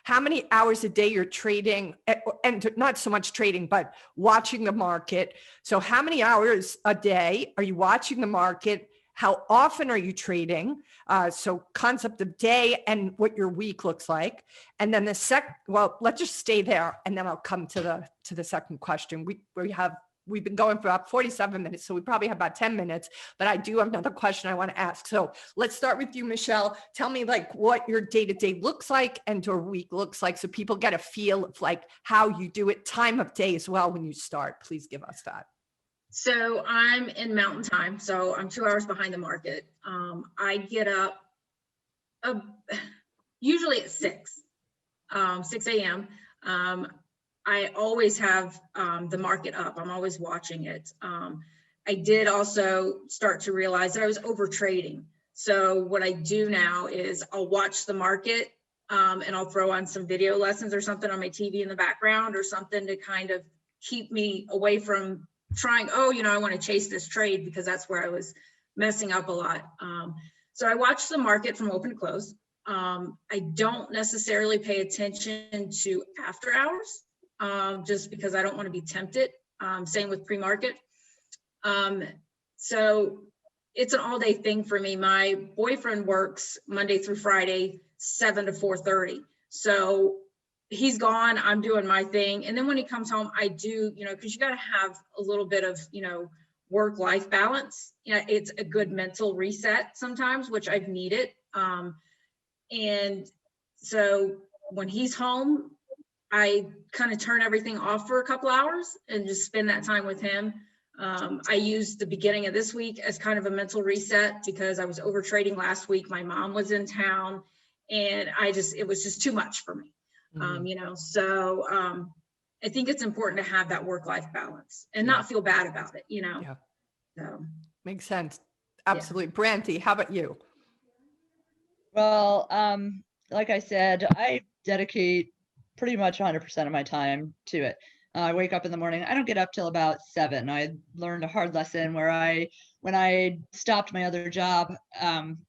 how many hours a day you're trading, and not so much trading, but watching the market. So how many hours a day are you watching the market? How often are you trading? So concept of day and what your week looks like. And then let's just stay there, and then I'll come to the second question. We have we've been going for about 47 minutes, so we probably have about 10 minutes, but I do have another question I want to ask. So let's start with you, Michelle. Tell me like what your day-to-day looks like and your week looks like, so people get a feel of like how you do it, time of day as well when you start. Please give us that. So I'm in mountain time, so I'm 2 hours behind the market. I get up usually at 6 a.m. I always have the market up. I'm always watching it. I did also start to realize that I was over trading. So what I do now is I'll watch the market and I'll throw on some video lessons or something on my TV in the background or something to kind of keep me away from trying, I want to chase this trade, because that's where I was messing up a lot. So I watch the market from open to close. I don't necessarily pay attention to after hours, just because I don't want to be tempted. Same with pre-market. So it's an all-day thing for me. My boyfriend works Monday through Friday, 7 to 4:30. So he's gone, I'm doing my thing. And then when he comes home, I do, because you got to have a little bit of, work-life balance. It's a good mental reset sometimes, which I've needed. And so when he's home, I kind of turn everything off for a couple hours and just spend that time with him. I used the beginning of this week as kind of a mental reset because I was over trading last week. My mom was in town and it was just too much for me. So I think it's important to have that work-life balance and not feel bad about it, Yeah. So Makes sense. Absolutely. Brandi, how about you? Well, like I said, I dedicate pretty much 100% of my time to it. I wake up in the morning. I don't get up till about 7. I learned a hard lesson where when I stopped my other job,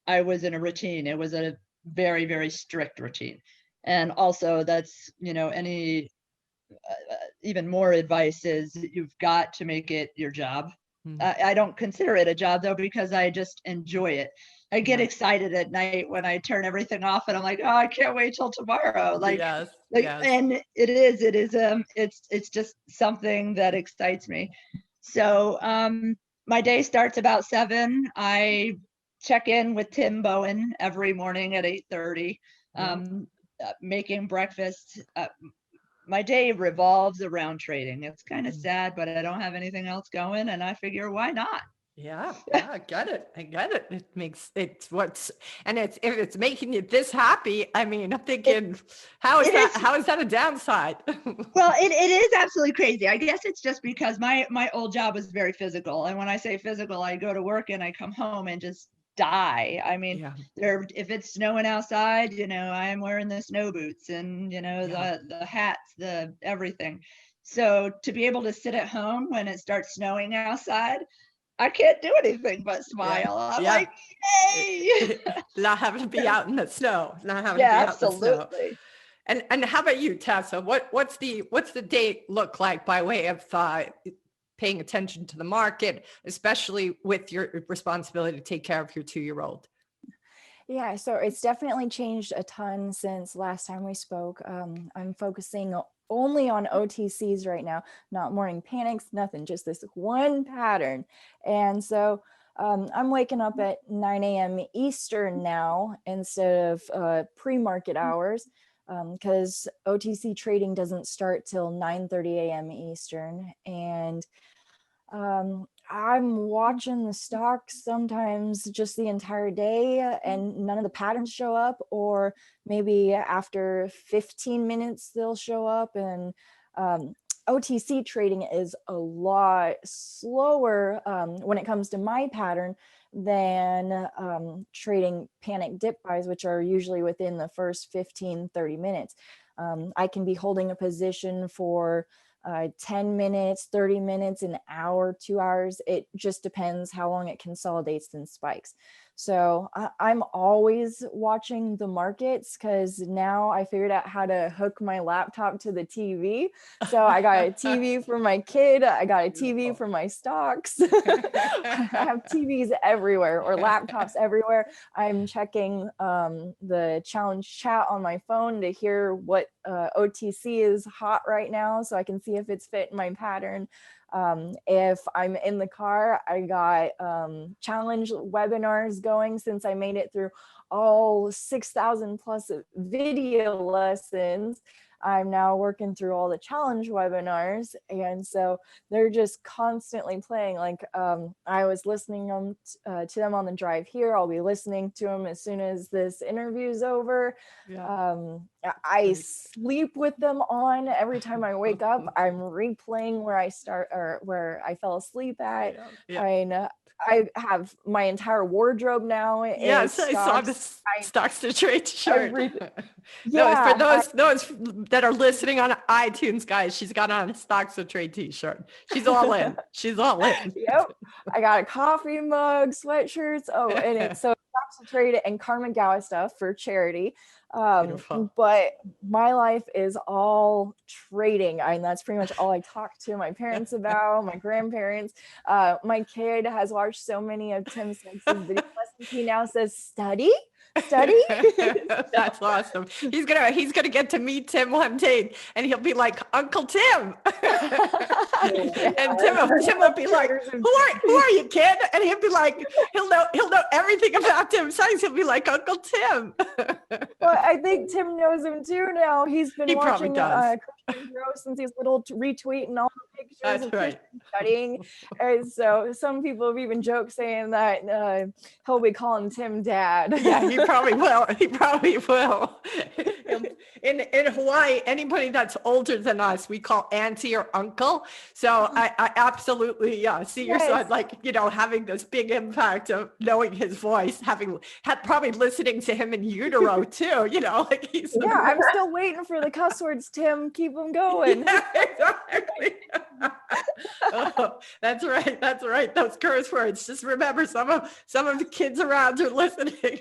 I was in a routine. It was a very, very strict routine. And also that's, even more advice is you've got to make it your job. I don't consider it a job though, because I just enjoy it. I get excited at night when I turn everything off and I'm like, oh, I can't wait till tomorrow. Yes. And it's just something that excites me. So my day starts about 7. I check in with Tim Bowen every morning at 8:30, making breakfast. My day revolves around trading. It's kind of sad, but I don't have anything else going, and I figure, why not? Yeah, I get it. If it's making you this happy, I mean, I'm thinking, how is that a downside? Well, it is absolutely crazy. I guess it's just because my old job was very physical. And when I say physical, I go to work and I come home and just die. I mean, if it's snowing outside, I am wearing the snow boots and, the hats, the everything. So to be able to sit at home when it starts snowing outside, I can't do anything but smile. I'm like, yay! Not having to be out in the snow. Absolutely. And how about you, Tessa? What's the day look like by way of paying attention to the market, especially with your responsibility to take care of your 2-year-old? Yeah, so it's definitely changed a ton since last time we spoke. I'm focusing only on OTCs right now, not morning panics, nothing, just this one pattern. And so I'm waking up at 9 a.m. Eastern now instead of pre-market hours, because OTC trading doesn't start till 9:30 a.m. Eastern. And I'm watching the stocks sometimes just the entire day and none of the patterns show up, or maybe after 15 minutes they'll show up. And OTC trading is a lot slower when it comes to my pattern than trading panic dip buys, which are usually within the first 15-30 minutes. I can be holding a position for 10 minutes, 30 minutes, an hour, 2 hours. It just depends how long it consolidates and spikes. So I'm always watching the markets because now I figured out how to hook my laptop to the TV. So I got a TV for my kid. I got a TV for my stocks. I have TVs everywhere or laptops everywhere. I'm checking the challenge chat on my phone to hear what OTC is hot right now so I can see if it's fit my pattern. If I'm in the car, I got challenge webinars going since I made it through all 6,000 plus video lessons. I'm now working through all the challenge webinars. And so they're just constantly playing. Like I was listening to them on the drive here. I'll be listening to them as soon as this interview is over. Yeah. I sleep with them on. Every time I wake up, I'm replaying where I start or where I fell asleep at. Yeah. I have my entire wardrobe now. Yes, I saw the StocksToTrade shirt. Yeah, for those that are listening on iTunes, guys, she's got on a StocksToTrade t-shirt. She's all in. She's all in. Yep. I got a coffee mug, sweatshirts. Oh, and it's so StocksToTrade and Carmen Gowa stuff for charity. But my life is all trading. And that's pretty much all I talk to my parents about, my grandparents. My kid has watched so many of Tim Sykes' video lessons. He now says, study. That's awesome. He's gonna get to meet Tim one day, and he'll be like, Uncle Tim. And Tim will be like, who are you, kid? And he'll be like, he'll know everything about Tim Sykes. He'll be like, Uncle Tim. Well, I think Tim knows him too now. He's been watching Christian Grow since he's little, retweeting all the pictures That's of right. Christian studying. And so some people have even joked saying that he'll be calling Tim Dad. Yeah, he probably will. He probably will. In Hawaii, anybody that's older than us, we call auntie or uncle. So I absolutely see your son having this big impact of knowing his voice, probably listening to him in utero too. He's I'm still waiting for the cuss words, Tim. Keep them going. Yeah, exactly. Oh, that's right. Those curse words. Just remember, some of the kids around are listening.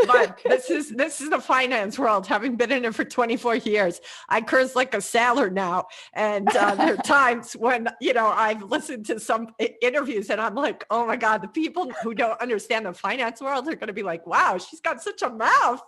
But this is the finance world. Having been in it for 24 years, I curse like a sailor now. And there are times when I've listened to some interviews and I'm like, oh my God, the people who don't understand the finance world are going to be like, wow, she's got such a mouth.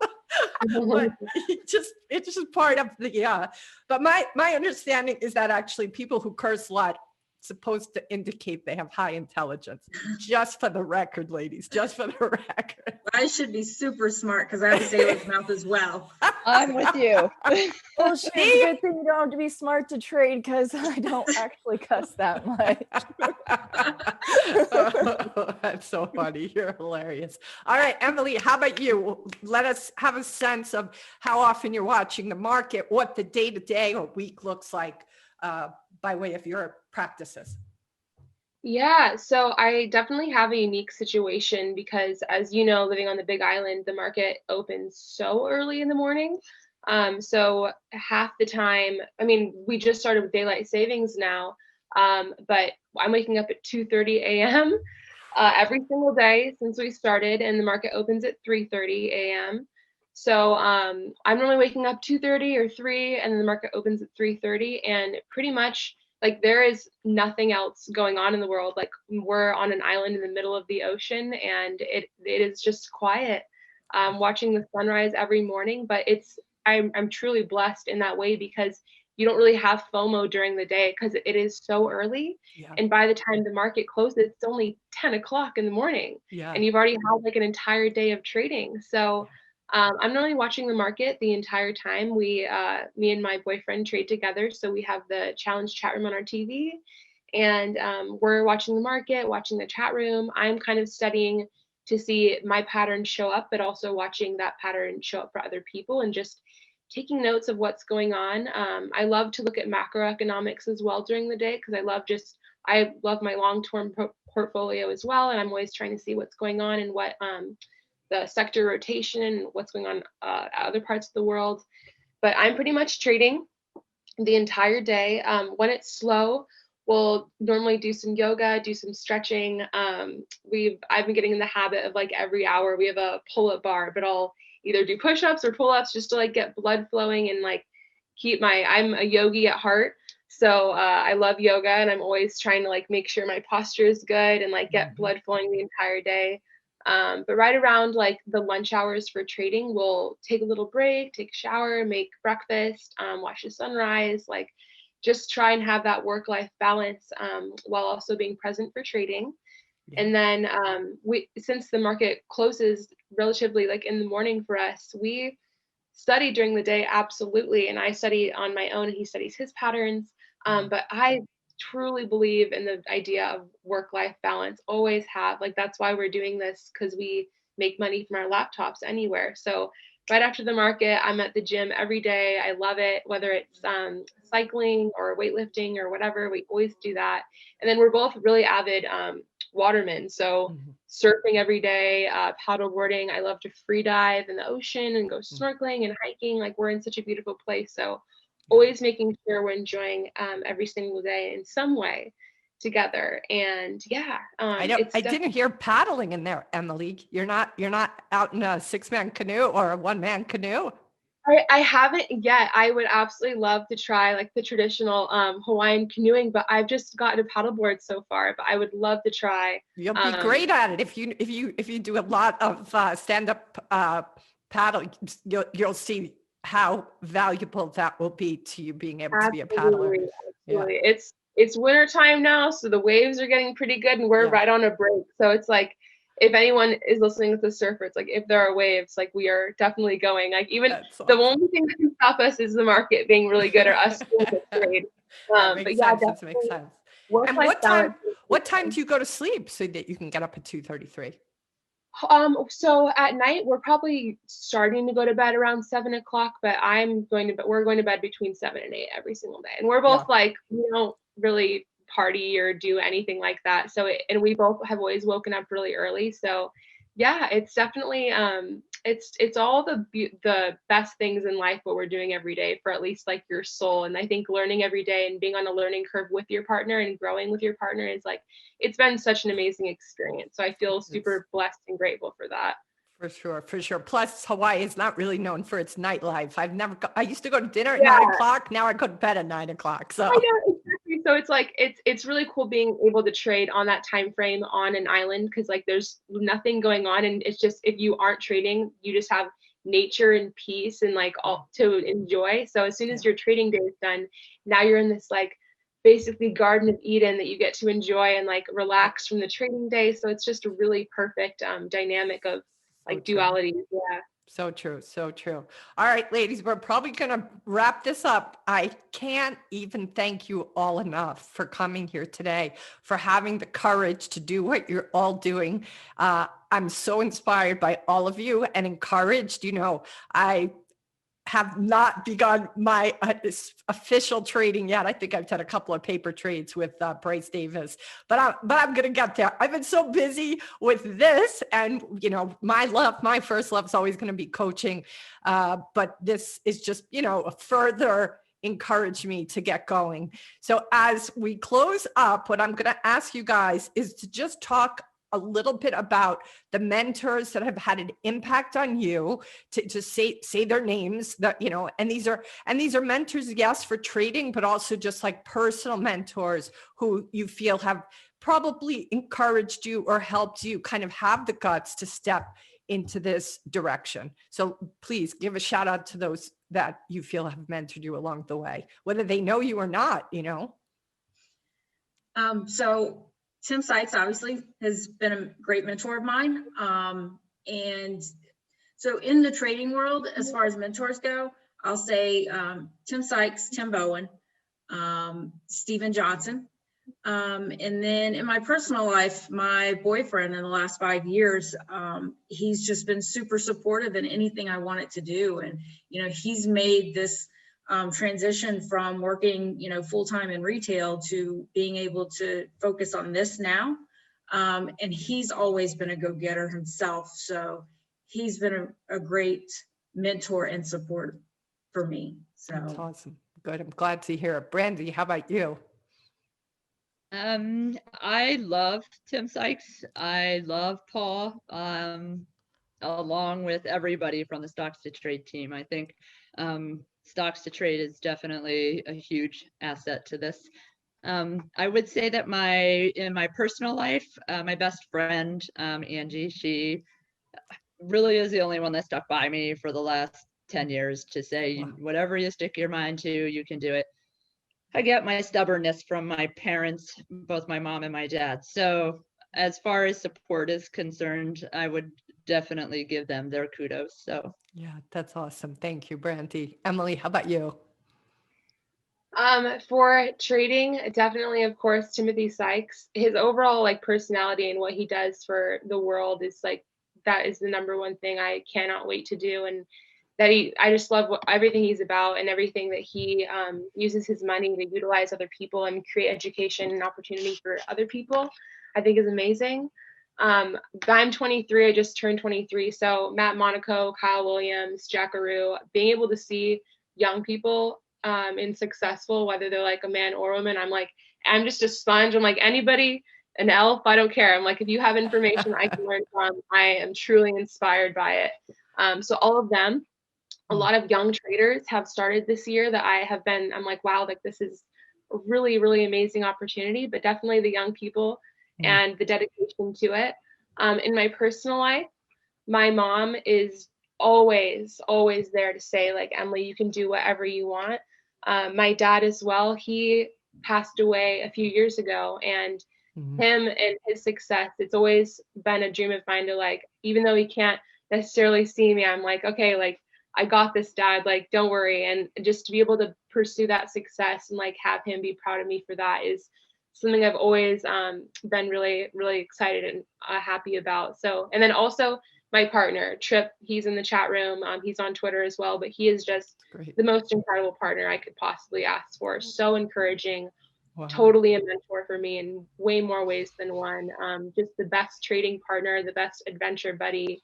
But it's just part of the but my understanding is that actually people who curse a lot supposed to indicate they have high intelligence. Just for the record, ladies, just for the record. I should be super smart because I have a sailor's mouth as well. I'm with you. Well, shit, it's a good thing you don't have to be smart to trade because I don't actually cuss that much. Oh, that's so funny. You're hilarious. All right, Emily, how about you? Let us have a sense of how often you're watching the market, what the day-to-day or week looks like by way of your practices. Yeah, so I definitely have a unique situation because, as you know, living on the Big Island, the market opens so early in the morning. So half the time, we just started with daylight savings now, but I'm waking up at 2:30 a.m. Every single day since we started, and the market opens at 3:30 a.m. So I'm normally waking up 2:30 or 3, and then the market opens at 3:30, and pretty much there is nothing else going on in the world. We're on an island in the middle of the ocean, and it is just quiet. Watching the sunrise every morning, but I'm truly blessed in that way because you don't really have FOMO during the day because it is so early. Yeah. And by the time the market closes, it's only 10 o'clock in the morning. Yeah. And you've already had an entire day of trading. So I'm not only watching the market the entire time. Me and my boyfriend trade together. So we have the challenge chat room on our TV, and we're watching the market, watching the chat room. I'm kind of studying to see my pattern show up, but also watching that pattern show up for other people and just taking notes of what's going on. I love to look at macroeconomics as well during the day because I love my long-term portfolio as well. And I'm always trying to see what's going on and what the sector rotation and what's going on other parts of the world. But I'm pretty much trading the entire day. When it's slow, we'll normally do some yoga, do some stretching. I've been getting in the habit of every hour we have a pull-up bar, but I'll either do push-ups or pull-ups just to get blood flowing and I'm a yogi at heart. So I love yoga, and I'm always trying to make sure my posture is good and get blood flowing the entire day. But right around the lunch hours for trading, we'll take a little break, take a shower, make breakfast, watch the sunrise, just try and have that work-life balance while also being present for trading. Yeah. And then since the market closes relatively like in the morning for us, we study during the day, absolutely. And I study on my own, and he studies his patterns. But I truly believe in the idea of work-life balance, always have. Like, that's why we're doing this, because we make money from our laptops anywhere. So right after the market, I'm at the gym every day. I love it, whether it's cycling or weightlifting or whatever, we always do that. And then we're both really avid watermen. So surfing every day, paddle boarding. I love to free dive in the ocean and go snorkeling and hiking. Like, we're in such a beautiful place. So always making sure we're enjoying every single day in some way together. And I didn't hear paddling in there, Emily. You're not out in a 6-man canoe or a 1-man canoe? I haven't yet. I would absolutely love to try like the traditional Hawaiian canoeing, but I've just gotten a paddleboard so far, but I would love to try. You'll be great at it if you do a lot of stand-up paddle. You'll see how valuable that will be to you being able to be a paddler. Absolutely. Yeah. It's winter time now, so the waves are getting pretty good, and we're right on a break. So it's like, if anyone is listening to the surfer, it's like, if there are waves, like, we are definitely going. Like, even the only thing that can stop us is the market being really good, or us doing the trade. That makes sense. That makes sense. And what time do you go to sleep so that you can get up at 2:33? So at night, we're probably starting to go to bed around 7 o'clock, but we're going to bed between 7 and 8 every single day. And we're both like, we don't really party or do anything like that. So, and we both have always woken up really early. So yeah, it's definitely, it's all the best things in life, what we're doing every day for at least like your soul. And I think learning every day and being on a learning curve with your partner and growing with your partner is like, it's been such an amazing experience. So I feel super blessed and grateful for that. For sure. Plus, Hawaii is not really known for its nightlife. I used to go to dinner at 9 o'clock. Now I go to bed at 9 o'clock. So. I know, exactly. So it's like, it's really cool being able to trade on that time frame on an island, because like there's nothing going on, and it's just, if you aren't trading, you just have nature and peace and like all to enjoy. So as soon as your trading day is done, now you're in this like basically Garden of Eden that you get to enjoy and like relax from the trading day. So it's just a really perfect dynamic of like duality. Yeah. So true. All right, ladies, we're probably going to wrap this up. I can't even thank you all enough for coming here today, for having the courage to do what you're all doing. I'm so inspired by all of you and encouraged. I have not begun my official trading yet. I think I've done a couple of paper trades with Bryce Davis, but I'm going to get there. I've been so busy with this, and my first love is always going to be coaching. But this is just, further encourage me to get going. So as we close up, what I'm going to ask you guys is to just talk a little bit about the mentors that have had an impact on you, to say their names, and these are mentors, yes, for trading, but also just like personal mentors who you feel have probably encouraged you or helped you kind of have the guts to step into this direction. So please give a shout out to those that you feel have mentored you along the way, whether they know you or not, So Tim Sykes obviously has been a great mentor of mine. And so in the trading world, as far as mentors go, I'll say Tim Sykes, Tim Bowen, Stephen Johnson. And then in my personal life, my boyfriend in the last 5 years, he's just been super supportive in anything I wanted to do. And, he's made this transition from working, full-time in retail to being able to focus on this now. And he's always been a go-getter himself. So he's been a great mentor and support for me. So that's awesome. Good. I'm glad to hear it. Brandi, how about you? I love Tim Sykes. I love Paul, along with everybody from the StocksToTrade team. I think StocksToTrade is definitely a huge asset to this. I would say that in my personal life, my best friend, Angie, she really is the only one that stuck by me for the last 10 years to say, whatever you stick your mind to, you can do it. I get my stubbornness from my parents, both my mom and my dad. So as far as support is concerned, I would definitely give them their kudos. So Yeah, that's awesome. Thank you, Brandi. Emily, how about you? For trading, definitely, of course, Timothy Sykes. His overall like personality and what he does for the world is like, that is the number one thing I cannot wait to do. And that I just love everything he's about, and everything that he uses his money to utilize other people and create education and opportunity for other people, I think is amazing. I'm 23, I just turned 23. So Matt Monaco, Kyle Williams, Jackaroo, being able to see young people and successful, whether they're like a man or a woman, I'm just a sponge. I'm like, anybody, an elf, I don't care. I'm like, if you have information I can learn from, I am truly inspired by it. So all of them, a lot of young traders have started this year that I'm like, wow, like this is a really, really amazing opportunity, but definitely the young people and the dedication to it. In my personal life, my mom is always there to say, like, Emily, you can do whatever you want. My dad as well, he passed away a few years ago, and him and his success, it's always been a dream of mine to, like, even though he can't necessarily see me, I'm like, okay, like, I got this, Dad, like, don't worry. And just to be able to pursue that success and like have him be proud of me for that is something I've always been really, really excited and happy about. So, and then also my partner, Trip, he's in the chat room. He's on Twitter as well, but he is just the most incredible partner I could possibly ask for. So encouraging, totally a mentor for me in way more ways than one. Just the best trading partner, the best adventure buddy,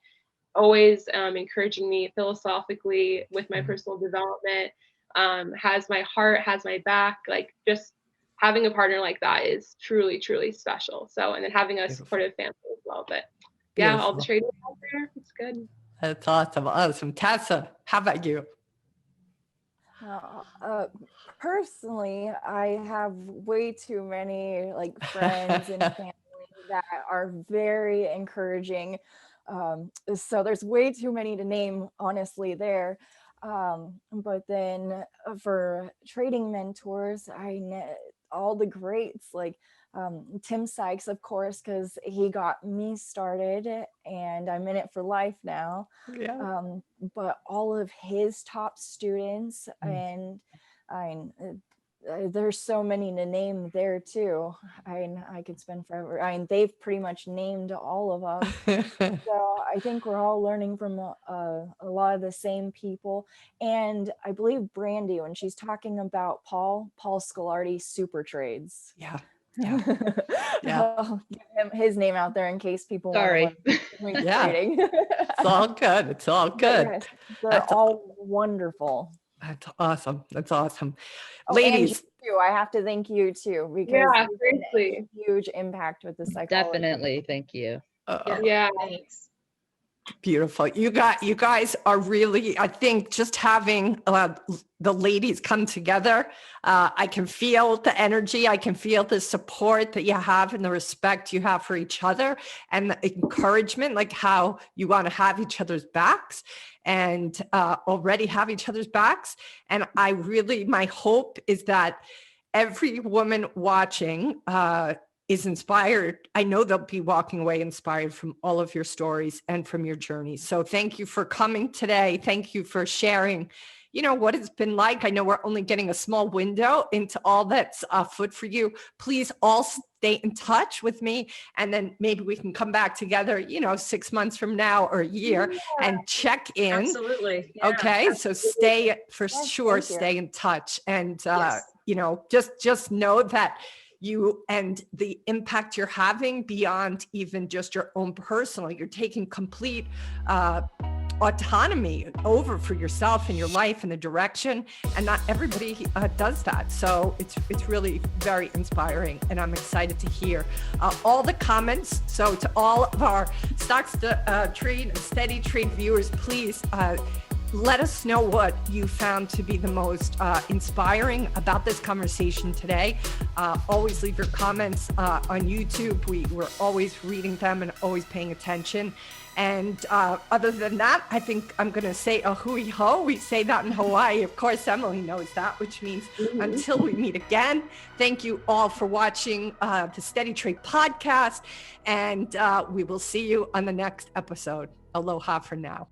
always encouraging me philosophically with my personal development, has my heart, has my back. Like, just having a partner like that is truly, truly special. So, and then having a supportive family as well. But yeah, all the trading out there, it's good. That's awesome. Awesome. Tessa, how about you? Personally, I have way too many like friends and family that are very encouraging. So there's way too many to name, honestly, there. But then for trading mentors, all the greats, like Tim Sykes, of course, because he got me started and I'm in it for life now. Yeah. But all of his top students, and there's so many to name there too. I could spend forever. They've pretty much named all of them. So I think we're all learning from a lot of the same people. And I believe Brandi, when she's talking about Paul Scolardi super trades. Yeah. I'll give him his name out there in case people sorry. Want to trading. It's all good. It's all good. Yes, they're all wonderful. That's awesome. That's awesome. Oh, ladies, too, I have to thank you too, because yeah, seriously, huge impact with the psychology. Definitely, thank you. Yeah, Thanks. Beautiful. You guys are really, I think, just having the ladies come together. I can feel the energy. I can feel the support that you have and the respect you have for each other and the encouragement, like how you want to have each other's backs and already have each other's backs. And my hope is that every woman watching is inspired. I know they'll be walking away inspired from all of your stories and from your journey. So thank you for coming today. Thank you for sharing, what it's been like. I know we're only getting a small window into all that's afoot for you. Please all stay in touch with me. And then maybe we can come back together, 6 months from now or a year and check in. Absolutely. Yeah, okay. absolutely. So stay in touch. And, just know that you and the impact you're having beyond even just your own personal, you're taking complete autonomy over for yourself and your life and the direction. And not everybody does that. So it's really very inspiring. And I'm excited to hear all the comments. So to all of our StocksToTrade and SteadyTrade viewers, please let us know what you found to be the most inspiring about this conversation today. Always leave your comments on YouTube. We're always reading them and always paying attention. And other than that, I think I'm going to say a hui ho. We say that in Hawaii. Of course, Emily knows that, which means until we meet again. Thank you all for watching the SteadyTrade podcast. And we will see you on the next episode. Aloha for now.